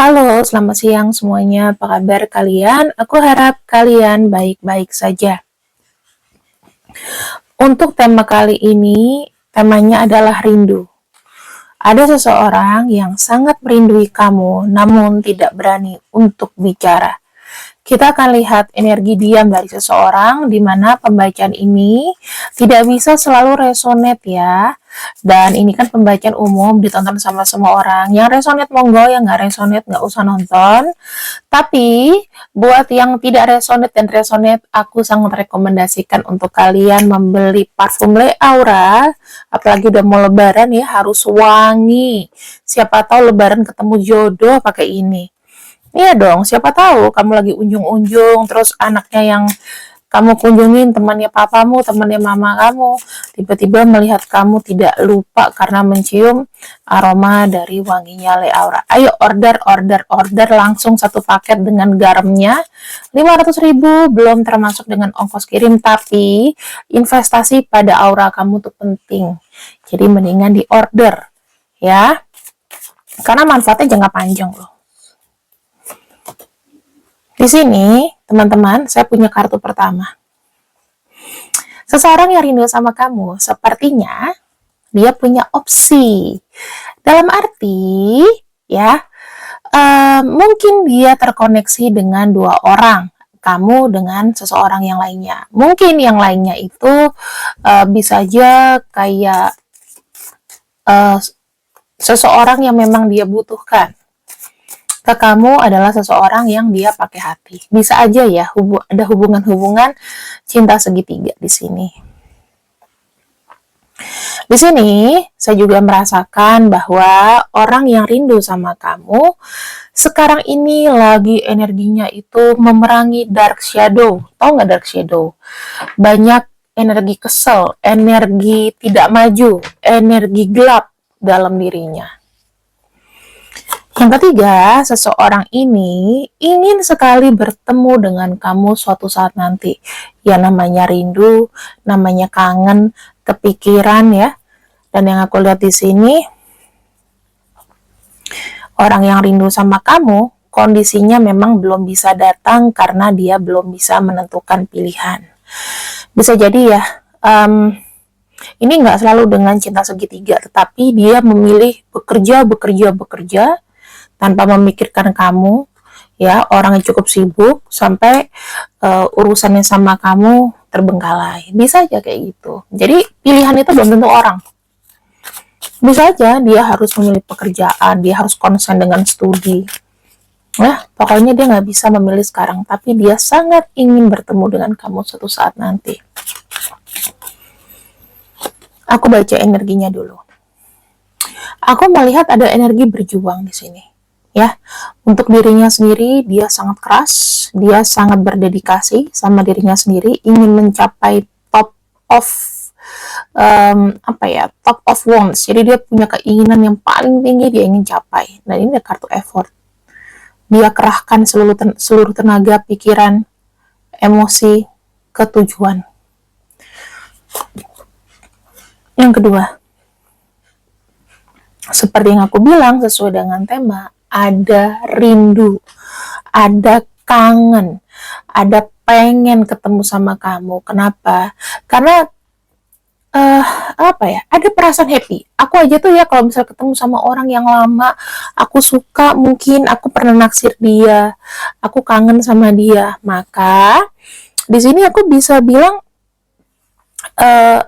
Halo, selamat siang semuanya. Apa kabar kalian? Aku harap kalian baik-baik saja. Untuk tema kali ini, temanya adalah rindu. Ada seseorang yang sangat merindui kamu, namun tidak berani untuk bicara. Kita akan lihat energi diam dari seseorang, di mana pembacaan ini tidak bisa selalu resonate ya. Dan ini kan pembacaan umum, ditonton sama semua orang. Yang resonate monggo, yang nggak resonate nggak usah nonton. Tapi buat yang tidak resonate dan resonate, aku sangat rekomendasikan untuk kalian membeli parfum Le Aura. Apalagi udah mau lebaran ya, harus wangi. Siapa tahu lebaran ketemu jodoh pakai ini. Iya dong, siapa tahu kamu lagi unjung-unjung, terus anaknya yang kamu kunjungin, temannya papamu, temannya mama kamu, tiba-tiba melihat kamu tidak lupa karena mencium aroma dari wanginya Le Aura. Ayo order langsung satu paket dengan garamnya 500.000, belum termasuk dengan ongkos kirim, tapi investasi pada aura kamu tuh penting. Jadi mendingan di order ya, karena manfaatnya jangka panjang loh. Di sini, teman-teman, saya punya kartu pertama. Seseorang yang rindu sama kamu, sepertinya dia punya opsi. Dalam arti, ya, mungkin dia terkoneksi dengan dua orang. Kamu dengan seseorang yang lainnya. Mungkin yang lainnya itu bisa aja kayak seseorang yang memang dia butuhkan. Ke kamu adalah seseorang yang dia pakai hati. Bisa aja ya ada hubungan-hubungan cinta segitiga di sini. Di sini saya juga merasakan bahwa orang yang rindu sama kamu sekarang ini lagi energinya itu memerangi dark shadow. Tahu nggak dark shadow? Banyak energi kesel, energi tidak maju, energi gelap dalam dirinya. Yang ketiga, seseorang ini ingin sekali bertemu dengan kamu suatu saat nanti. Ya namanya rindu, namanya kangen, kepikiran ya. Dan yang aku lihat di sini, orang yang rindu sama kamu, kondisinya memang belum bisa datang karena dia belum bisa menentukan pilihan. Bisa jadi ya, ini nggak selalu dengan cinta segitiga, tetapi dia memilih bekerja tanpa memikirkan kamu, ya, orang yang cukup sibuk sampai urusannya sama kamu terbengkalai. Bisa aja kayak gitu. Jadi pilihan itu belum tentu orang. Bisa aja dia harus memilih pekerjaan, dia harus konsen dengan studi. Ya, pokoknya dia nggak bisa memilih sekarang, tapi dia sangat ingin bertemu dengan kamu suatu saat nanti. Aku baca energinya dulu. Aku melihat ada energi berjuang di sini. Ya, untuk dirinya sendiri dia sangat keras, dia sangat berdedikasi sama dirinya sendiri, ingin mencapai top of top of wants. Jadi dia punya keinginan yang paling tinggi, dia ingin capai. Dan ini ada kartu effort. Dia kerahkan seluruh tenaga, pikiran, emosi ke tujuan. Yang kedua, seperti yang aku bilang sesuai dengan tema, ada rindu, ada kangen, ada pengen ketemu sama kamu. Kenapa? Karena ada perasaan happy. Aku aja tuh ya kalau misal ketemu sama orang yang lama, aku suka, mungkin aku pernah naksir dia, aku kangen sama dia. Maka di sini aku bisa bilang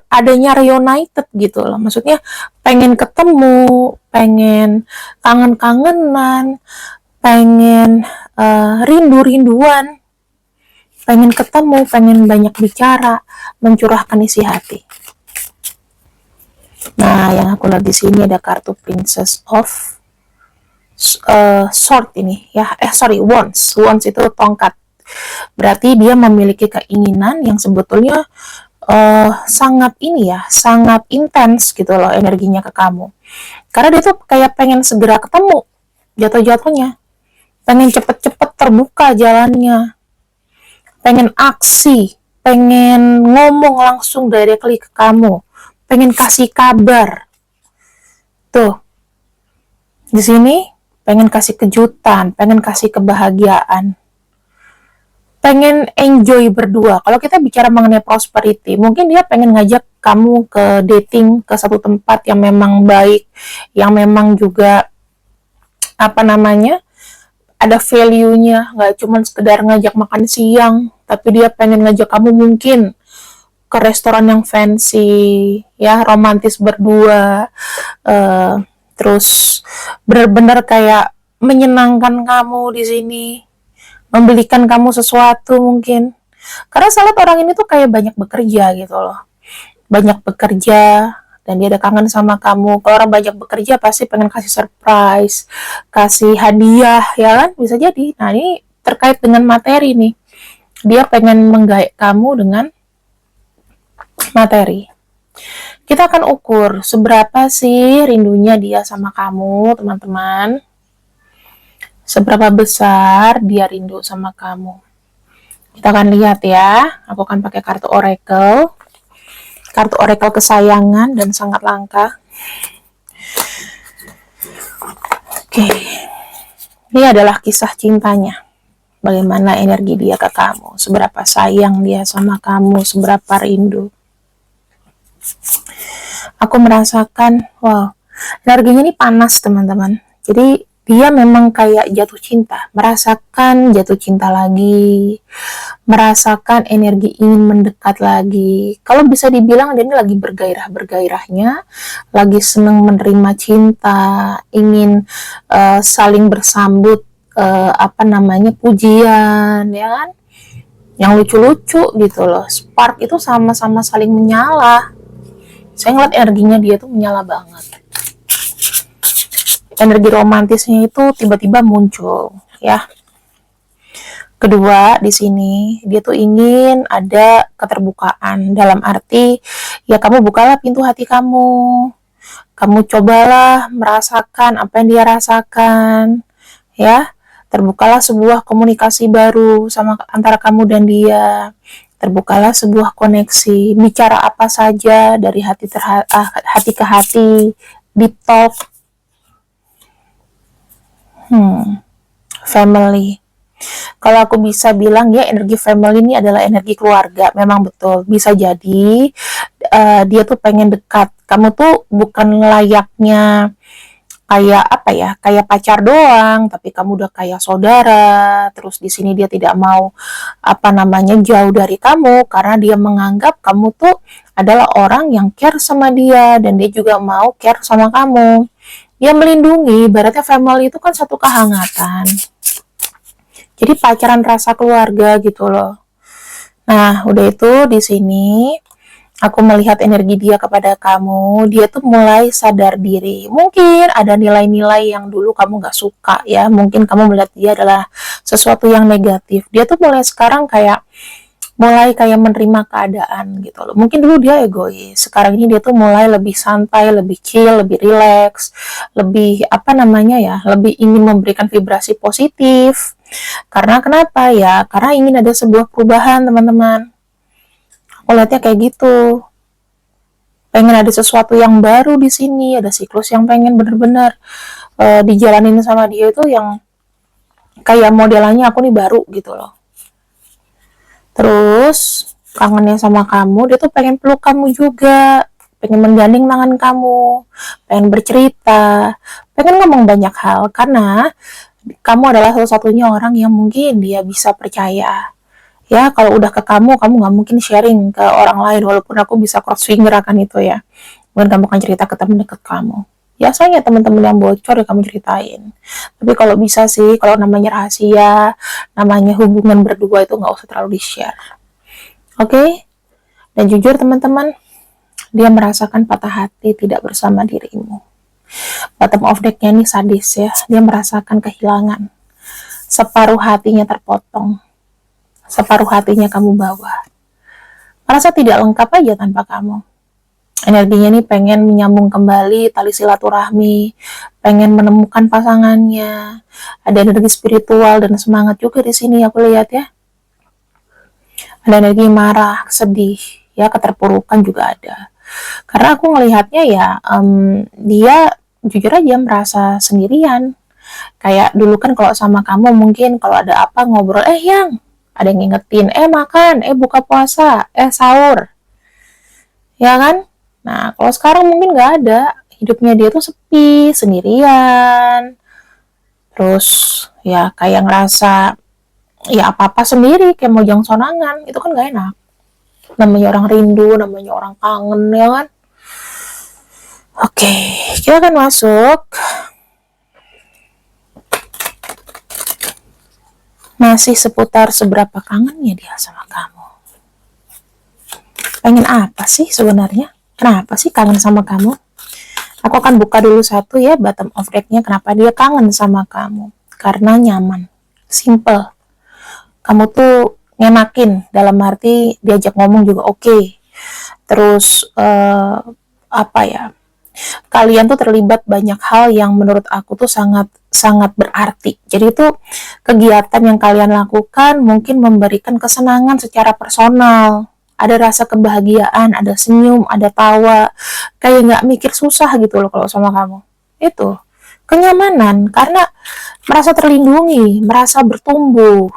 adanya reunited gitu loh, maksudnya pengen ketemu, pengen kangen-kangenan, pengen rindu-rinduan, pengen ketemu, pengen banyak bicara, mencurahkan isi hati. Nah, yang aku lihat di sini ada kartu Princess of Sword ini ya, Wands. Wands itu tongkat. Berarti dia memiliki keinginan yang sebetulnya sangat sangat intens gitu loh energinya ke kamu. Karena dia tuh kayak pengen segera ketemu, jatuh-jatuhnya. Pengen cepet-cepet terbuka jalannya. Pengen aksi, pengen ngomong langsung directly ke kamu. Pengen kasih kabar. Tuh. Di sini pengen kasih kejutan, pengen kasih kebahagiaan, pengen enjoy berdua. Kalau kita bicara mengenai prosperity, mungkin dia pengen ngajak kamu ke dating ke satu tempat yang memang baik, yang memang juga apa namanya, ada value-nya, nggak cuma sekedar ngajak makan siang, tapi dia pengen ngajak kamu mungkin ke restoran yang fancy, ya romantis berdua, uh, terus benar-benar kayak menyenangkan kamu di sini, membelikan kamu sesuatu mungkin. Karena saya lihat orang ini tuh kayak banyak bekerja gitu loh. Banyak bekerja dan dia ada kangen sama kamu. Kalau orang banyak bekerja pasti pengen kasih surprise, kasih hadiah, ya kan? Bisa jadi. Nah, ini terkait dengan materi nih. Dia pengen menggait kamu dengan materi. Kita akan ukur seberapa sih rindunya dia sama kamu, teman-teman. Seberapa besar dia rindu sama kamu. Kita akan lihat ya. Aku akan pakai kartu oracle. Kartu oracle kesayangan dan sangat langka. Oke. Ini adalah kisah cintanya. Bagaimana energi dia ke kamu. Seberapa sayang dia sama kamu. Seberapa rindu. Aku merasakan, wow, energinya ini panas teman-teman. Jadi dia memang kayak jatuh cinta, merasakan jatuh cinta lagi, merasakan energi ingin mendekat lagi. Kalau bisa dibilang dia ini lagi bergairah-bergairahnya, lagi senang menerima cinta, ingin saling bersambut apa namanya pujian, ya kan? Yang lucu-lucu gitu loh. Spark itu sama-sama saling menyala. Saya ngeliat energinya dia tuh menyala banget. Energi romantisnya itu tiba-tiba muncul, ya. Kedua, di sini dia tuh ingin ada keterbukaan dalam arti ya kamu bukalah pintu hati kamu. Kamu cobalah merasakan apa yang dia rasakan, ya. Terbukalah sebuah komunikasi baru sama antara kamu dan dia. Terbukalah sebuah koneksi, bicara apa saja dari hati ke hati, deep talk. Family. Kalau aku bisa bilang ya energi family ini adalah energi keluarga, memang betul. Bisa jadi dia tuh pengen dekat. Kamu tuh bukan layaknya kayak apa ya, kayak pacar doang, tapi kamu udah kayak saudara. Terus di sini dia tidak mau apa namanya jauh dari kamu karena dia menganggap kamu tuh adalah orang yang care sama dia dan dia juga mau care sama kamu. Dia melindungi, ibaratnya family itu kan satu kehangatan. Jadi pacaran rasa keluarga gitu loh. Nah, udah itu di sini aku melihat energi dia kepada kamu, dia tuh mulai sadar diri. Mungkin ada nilai-nilai yang dulu kamu gak suka ya, mungkin kamu melihat dia adalah sesuatu yang negatif. Dia tuh mulai sekarang mulai kayak menerima keadaan gitu loh. Mungkin dulu dia egois, sekarang ini dia tuh mulai lebih santai, lebih chill, lebih relax, lebih apa namanya ya, lebih ingin memberikan vibrasi positif. Karena kenapa ya? Karena ingin ada sebuah perubahan teman-teman. Aku lihatnya kayak gitu. Pengen ada sesuatu yang baru di sini, ada siklus yang pengen bener-bener dijalanin sama dia itu yang kayak modelannya aku nih baru gitu loh. Terus kangennya sama kamu, dia tuh pengen peluk kamu juga, pengen menggandeng tangan kamu, pengen bercerita, pengen ngomong banyak hal karena kamu adalah satu-satunya orang yang mungkin dia bisa percaya. Ya, kalau udah ke kamu nggak mungkin sharing ke orang lain, walaupun aku bisa cross finger akan itu ya. Mungkin kamu akan cerita ke teman dekat kamu. Biasanya teman-teman yang bocor ya kamu ceritain. Tapi kalau bisa sih, kalau namanya rahasia, namanya hubungan berdua itu nggak usah terlalu di-share. Oke? Dan jujur teman-teman, dia merasakan patah hati tidak bersama dirimu. Bottom of deck-nya ini sadis ya. Dia merasakan kehilangan. Separuh hatinya terpotong. Separuh hatinya kamu bawa. Merasa tidak lengkap aja tanpa kamu. Energinya ini pengen menyambung kembali tali silaturahmi, pengen menemukan pasangannya. Ada energi spiritual dan semangat juga di sini aku lihat ya. Ada energi marah, sedih, ya keterpurukan juga ada. Karena aku ngelihatnya ya, dia jujur aja merasa sendirian. Kayak dulu kan kalau sama kamu mungkin kalau ada apa ngobrol, yang ada yang ngingetin, makan, buka puasa, sahur, ya kan? Nah, kalau sekarang mungkin nggak ada, hidupnya dia tuh sepi, sendirian, terus ya kayak ngerasa ya apa-apa sendiri, kayak mojang sonangan, itu kan nggak enak. Namanya orang rindu, namanya orang kangen, ya kan? Oke, kita akan masuk. Masih seputar seberapa kangennya dia sama kamu. Pengen apa sih sebenarnya? Kenapa sih kangen sama kamu? Aku akan buka dulu satu ya, bottom of deck-nya. Kenapa dia kangen sama kamu? Karena nyaman. Simple. Kamu tuh ngenakin, dalam arti diajak ngomong juga oke. Terus, apa ya, kalian tuh terlibat banyak hal yang menurut aku tuh sangat sangat berarti. Jadi itu kegiatan yang kalian lakukan mungkin memberikan kesenangan secara personal. Ada rasa kebahagiaan, ada senyum, ada tawa, kayak nggak mikir susah gitu loh kalau sama kamu. Itu kenyamanan karena merasa terlindungi, merasa bertumbuh.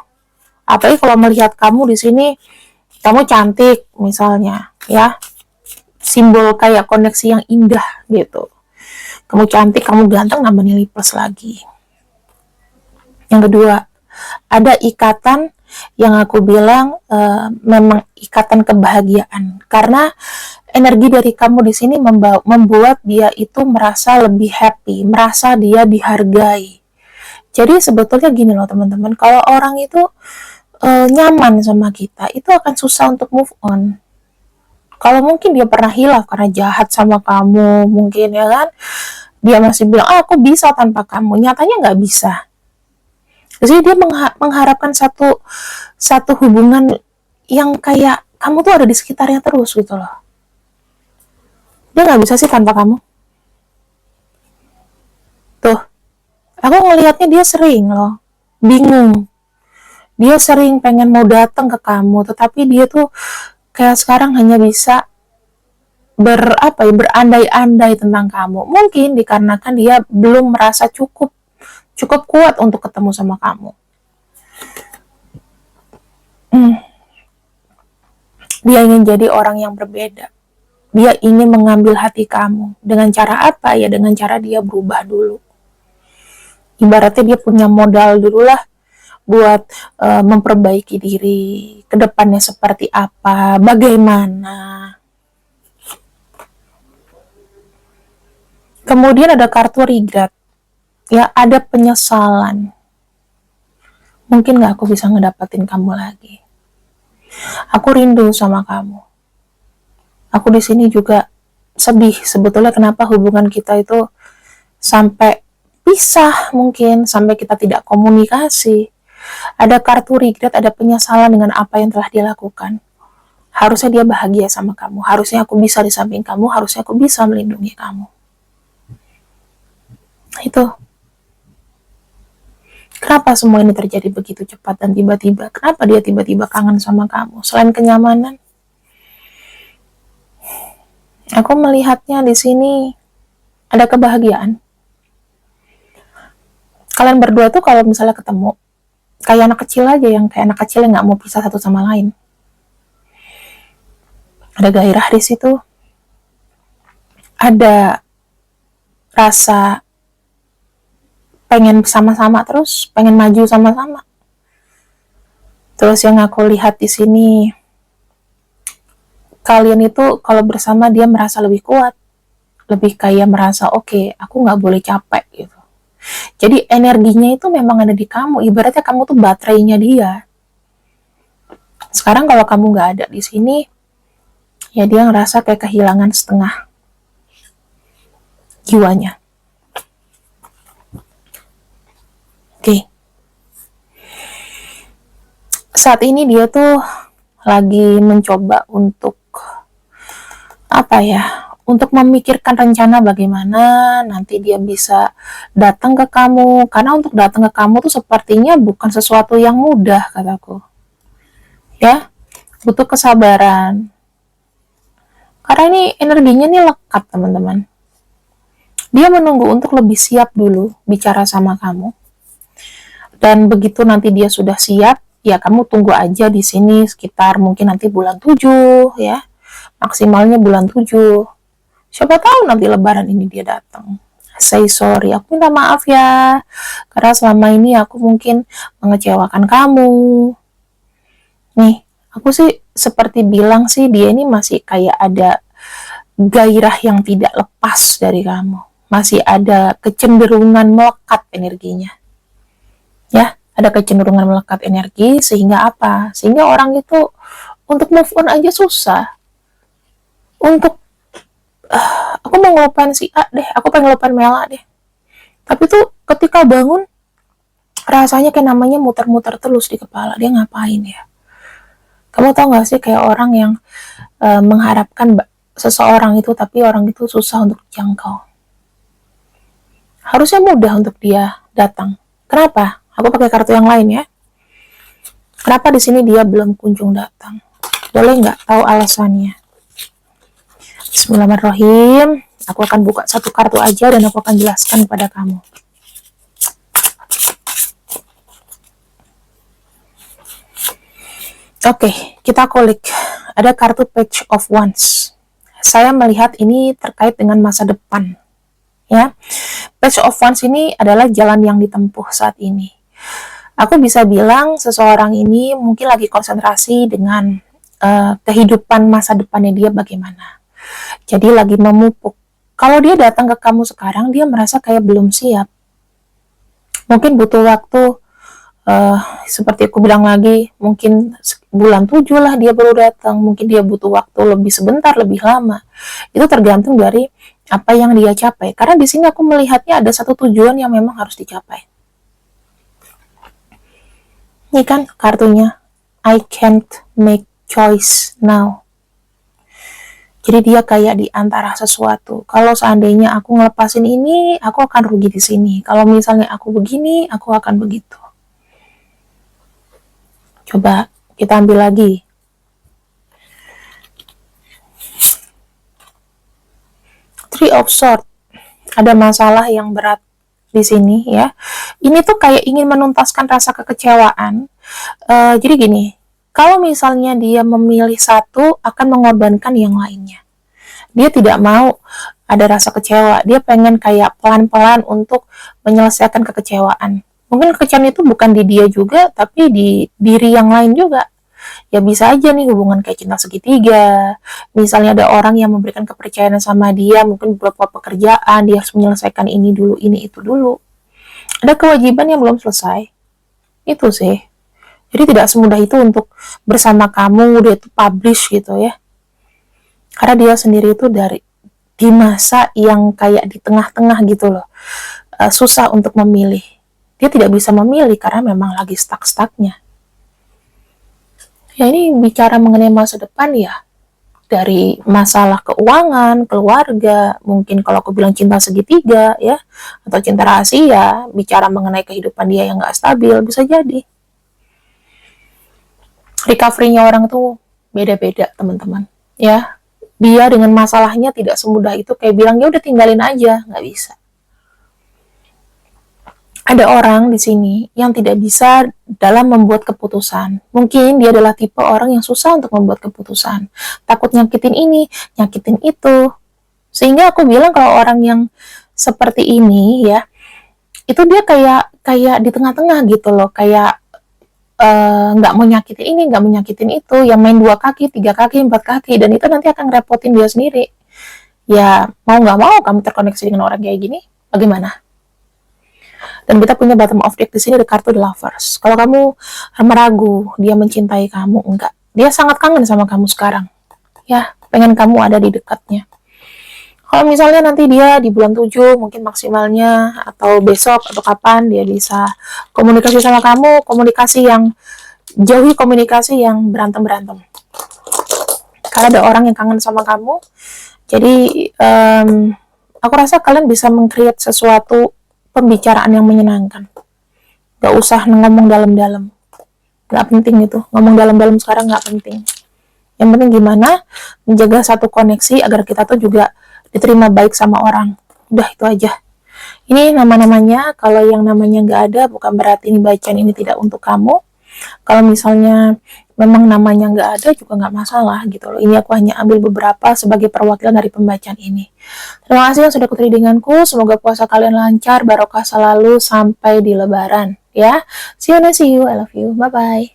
Apalagi kalau melihat kamu di sini, kamu cantik misalnya, ya, simbol kayak koneksi yang indah gitu. Kamu cantik, kamu ganteng, nambah nilai plus lagi. Yang kedua, ada ikatan yang aku bilang memang ikatan kebahagiaan. Karena energi dari kamu di sini membuat dia itu merasa lebih happy, merasa dia dihargai. Jadi sebetulnya gini loh teman-teman, kalau orang itu nyaman sama kita, itu akan susah untuk move on. Kalau mungkin dia pernah hilaf karena jahat sama kamu, mungkin ya kan, dia masih bilang, aku bisa tanpa kamu. Nyatanya nggak bisa. Jadi dia mengharapkan satu hubungan yang kayak kamu tuh ada di sekitarnya terus gitu loh. Dia nggak bisa sih tanpa kamu. Tuh, aku ngelihatnya dia sering loh, bingung. Dia sering pengen mau datang ke kamu, tetapi dia tuh kayak sekarang hanya bisa berandai-andai tentang kamu. Mungkin dikarenakan dia belum merasa cukup kuat untuk ketemu sama kamu. Dia ingin jadi orang yang berbeda. Dia ingin mengambil hati kamu. Dengan cara apa? Ya dengan cara dia berubah dulu. Ibaratnya dia punya modal dulu lah buat memperbaiki diri. Kedepannya seperti apa? Bagaimana? Kemudian ada kartu regret. Ya, ada penyesalan. Mungkin gak aku bisa ngedapetin kamu lagi. Aku rindu sama kamu. Aku di sini juga sedih sebetulnya kenapa hubungan kita itu sampai pisah, mungkin sampai kita tidak komunikasi. Ada kartu regret, ada penyesalan dengan apa yang telah dia lakukan. Harusnya dia bahagia sama kamu, harusnya aku bisa di samping kamu, harusnya aku bisa melindungi kamu. Itu. Kenapa semua ini terjadi begitu cepat dan tiba-tiba? Kenapa dia tiba-tiba kangen sama kamu? Selain kenyamanan, aku melihatnya di sini ada kebahagiaan. Kalian berdua tuh kalau misalnya ketemu, kayak anak kecil aja, yang kayak anak kecil yang nggak mau pisah satu sama lain. Ada gairah di situ, ada rasa pengen sama-sama terus, pengen maju sama-sama. Terus yang aku lihat di sini, kalian itu kalau bersama dia merasa lebih kuat, lebih kayak merasa oke, aku nggak boleh capek gitu. Jadi energinya itu memang ada di kamu, ibaratnya kamu tuh baterainya dia. Sekarang kalau kamu nggak ada di sini, ya dia ngerasa kayak kehilangan setengah jiwanya. Oke. Saat ini dia tuh lagi mencoba untuk apa ya, untuk memikirkan rencana bagaimana nanti dia bisa datang ke kamu, karena untuk datang ke kamu tuh sepertinya bukan sesuatu yang mudah kataku. Ya, butuh kesabaran. Karena ini energinya nih lekat teman-teman. Dia menunggu untuk lebih siap dulu bicara sama kamu. Dan begitu nanti dia sudah siap, ya kamu tunggu aja di sini sekitar mungkin nanti bulan 7 ya. Maksimalnya bulan 7. Siapa tahu nanti lebaran ini dia datang. Say sorry, aku minta maaf ya. Karena selama ini aku mungkin mengecewakan kamu. Nih, aku sih seperti bilang sih dia ini masih kayak ada gairah yang tidak lepas dari kamu. Masih ada kecenderungan melekat energinya. Ya, ada kecenderungan melekat energi sehingga apa? Sehingga orang itu untuk move on aja susah. Untuk aku mau ngelupain si A deh, aku pengen ngelupain Mela deh. Tapi tuh ketika bangun rasanya kayak namanya muter-muter terus di kepala. Dia ngapain ya? Kamu tau gak sih kayak orang yang mengharapkan seseorang itu tapi orang itu susah untuk dijangkau. Harusnya mudah untuk dia datang. Kenapa? Aku pakai kartu yang lain ya. Kenapa di sini dia belum kunjung datang? Boleh nggak tahu alasannya? Bismillahirrahmanirrahim. Aku akan buka satu kartu aja dan aku akan jelaskan kepada kamu. Oke, kita kulik. Ada kartu Page of Wands. Saya melihat ini terkait dengan masa depan. Ya, Page of Wands ini adalah jalan yang ditempuh saat ini. Aku bisa bilang seseorang ini mungkin lagi konsentrasi dengan kehidupan masa depannya dia bagaimana. Jadi lagi memupuk. Kalau dia datang ke kamu sekarang, dia merasa kayak belum siap. Mungkin butuh waktu, seperti aku bilang lagi, mungkin bulan 7 lah dia baru datang. Mungkin dia butuh waktu lebih sebentar, lebih lama. Itu tergantung dari apa yang dia capai. Karena di sini aku melihatnya ada satu tujuan yang memang harus dicapai. Ini kan kartunya, I can't make choice now. Jadi dia kayak di antara sesuatu. Kalau seandainya aku ngelepasin ini, aku akan rugi di sini. Kalau misalnya aku begini, aku akan begitu. Coba kita ambil lagi. Three of Swords. Ada masalah yang berat di sini ya. Ini tuh kayak ingin menuntaskan rasa kekecewaan. Jadi gini, kalau misalnya dia memilih satu, akan mengorbankan yang lainnya. Dia tidak mau ada rasa kecewa. Dia pengen kayak pelan-pelan untuk menyelesaikan kekecewaan. Mungkin kekecewaan itu bukan di dia juga, tapi di diri yang lain juga. Ya bisa aja nih hubungan kayak cinta segitiga. Misalnya ada orang yang memberikan kepercayaan sama dia, mungkin beberapa pekerjaan, dia harus menyelesaikan ini dulu, ini itu dulu. Ada kewajiban yang belum selesai. Itu sih. Jadi tidak semudah itu untuk bersama kamu, dia itu publish gitu ya. Karena dia sendiri itu di masa yang kayak di tengah-tengah gitu loh. Susah untuk memilih. Dia tidak bisa memilih karena memang lagi stuck-stucknya. Ya ini bicara mengenai masa depan ya. Dari masalah keuangan, keluarga, mungkin kalau aku bilang cinta segitiga ya, atau cinta rahasia, bicara mengenai kehidupan dia yang gak stabil, bisa jadi. Recovery-nya orang tuh beda-beda teman-teman ya. Dia dengan masalahnya tidak semudah itu kayak bilang ya udah tinggalin aja, nggak bisa. Ada orang di sini yang tidak bisa dalam membuat keputusan. Mungkin dia adalah tipe orang yang susah untuk membuat keputusan. Takut nyakitin ini, nyakitin itu. Sehingga aku bilang kalau orang yang seperti ini ya, itu dia kayak di tengah-tengah gitu loh, kayak nggak mau nyakitin ini, nggak mau nyakitin itu, yang main 2 kaki, 3 kaki, 4 kaki, dan itu nanti akan ngerepotin dia sendiri. Ya mau nggak mau kamu terkoneksi dengan orang kayak gini, bagaimana? Dan kita punya bottom of deck di sini ada kartu The Lovers. Kalau kamu meragu dia mencintai kamu, enggak. Dia sangat kangen sama kamu sekarang. Ya, pengen kamu ada di dekatnya. Kalau misalnya nanti dia di bulan 7 mungkin maksimalnya atau besok atau kapan dia bisa komunikasi sama kamu, komunikasi yang jauhi komunikasi yang berantem-berantem. Karena ada orang yang kangen sama kamu. Jadi aku rasa kalian bisa meng-create sesuatu pembicaraan yang menyenangkan. Gak usah ngomong dalam-dalam. Gak penting itu. Ngomong dalam-dalam sekarang gak penting. Yang penting gimana menjaga satu koneksi agar kita tuh juga diterima baik sama orang. Udah itu aja. Ini nama-namanya, kalau yang namanya nggak ada bukan berarti ini bacaan ini tidak untuk kamu. Kalau misalnya memang namanya nggak ada juga nggak masalah gitu loh. Ini aku hanya ambil beberapa sebagai perwakilan dari pembacaan ini. Terima kasih yang sudah ikut readinganku. Semoga puasa kalian lancar, barokah selalu sampai di lebaran ya. See you, I love you. Bye bye.